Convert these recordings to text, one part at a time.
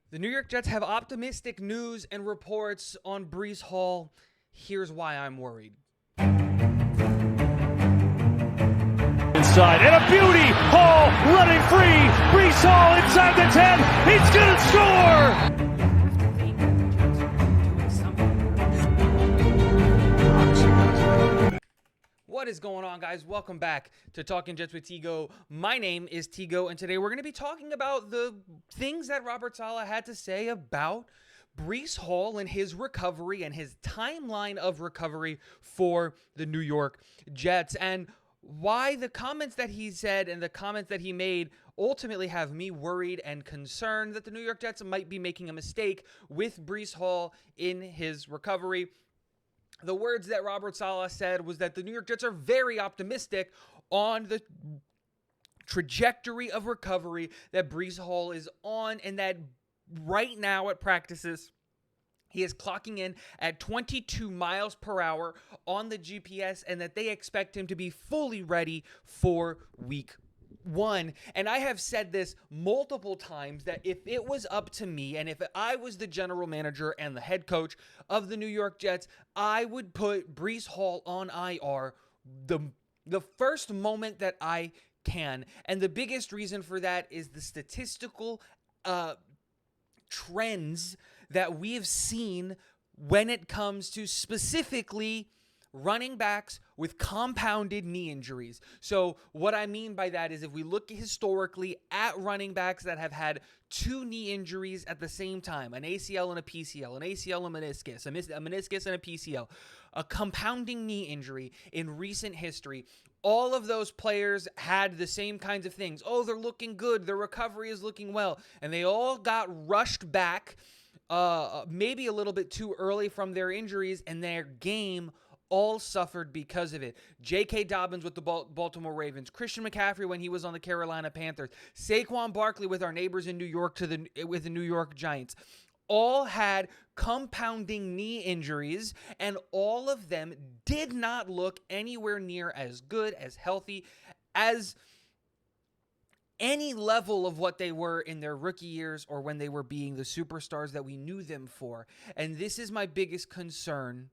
The New York Jets have optimistic news and reports on Breece Hall. Here's why I'm worried. Inside, and a beauty! Hall running free! Breece Hall inside the 10! He's gonna score! What is going on, guys? Welcome back to Talking Jets with Tigo. My name is Tigo, and today we're going to be talking about the things that Robert Saleh had to say about Breece Hall and his recovery and his timeline of recovery for the New York Jets, and why the comments that he said and the comments that he made ultimately have me worried and concerned that the New York Jets might be making a mistake with Breece Hall in his recovery. The words that Robert Saleh said was that the New York Jets are very optimistic on the trajectory of recovery that Breece Hall is on, and that right now at practices, he is clocking in at 22 miles per hour on the GPS, and that they expect him to be fully ready for week one. And I have said this multiple times that if it was up to me and if I was the general manager and the head coach of the New York Jets, I would put Breece Hall on IR the first moment that I can. And the biggest reason for that is the statistical trends that we have seen when it comes to specifically running backs with compounded knee injuries. So what I mean by that is if we look historically at running backs that have had two knee injuries at the same time, an ACL and a PCL, an ACL and a meniscus and a PCL, a compounding knee injury in recent history, all of those players had the same kinds of things. Oh, they're looking good. Their recovery is looking well. And they all got rushed back maybe a little bit too early from their injuries, and their game all suffered because of it. J.K. Dobbins with the Baltimore Ravens, Christian McCaffrey when he was on the Carolina Panthers, Saquon Barkley with our neighbors in New York with the New York Giants, all had compounding knee injuries, and all of them did not look anywhere near as good, as healthy, as any level of what they were in their rookie years or when they were being the superstars that we knew them for. And this is my biggest concern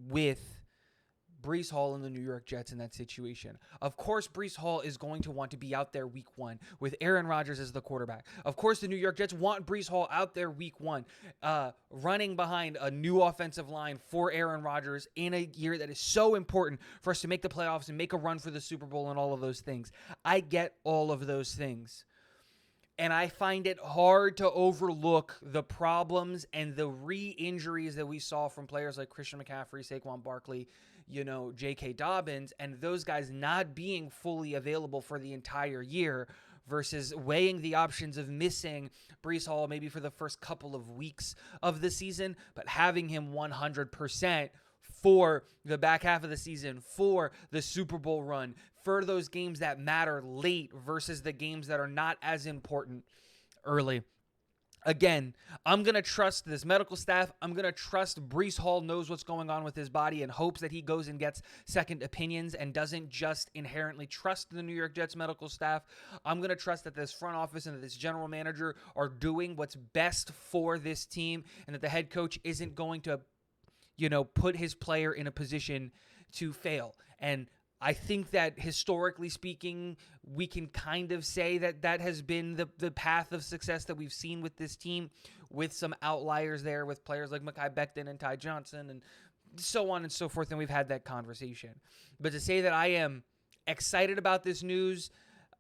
with Breece Hall and the New York Jets in that situation. Of course, Breece Hall is going to want to be out there week one with Aaron Rodgers as the quarterback. Of course, the New York Jets want Breece Hall out there week one, running behind a new offensive line for Aaron Rodgers in a year that is so important for us to make the playoffs and make a run for the Super Bowl and all of those things. I get all of those things. And I find it hard to overlook the problems and the re-injuries that we saw from players like Christian McCaffrey, Saquon Barkley, J.K. Dobbins, and those guys not being fully available for the entire year versus weighing the options of missing Breece Hall maybe for the first couple of weeks of the season, but having him 100% for the back half of the season, for the Super Bowl run, for those games that matter late versus the games that are not as important early. Again, I'm going to trust this medical staff. I'm going to trust Breece Hall knows what's going on with his body and hopes that he goes and gets second opinions and doesn't just inherently trust the New York Jets medical staff. I'm going to trust that this front office and that this general manager are doing what's best for this team, and that the head coach isn't going to put his player in a position to fail. And I think that historically speaking, we can kind of say that that has been the path of success that we've seen with this team, with some outliers there with players like Mekhi Becton and Ty Johnson and so on and so forth, and we've had that conversation. But to say that I am excited about this news,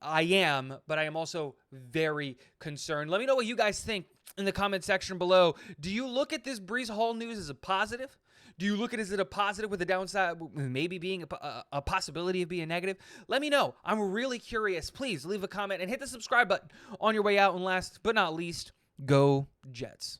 I am, but I am also very concerned. Let me know what you guys think in the comment section below. Do you look at this Breece Hall news as a positive? Do you look at it as a positive with a downside, maybe being a possibility of being negative? Let me know. I'm really curious. Please leave a comment and hit the subscribe button on your way out. And last but not least, go Jets.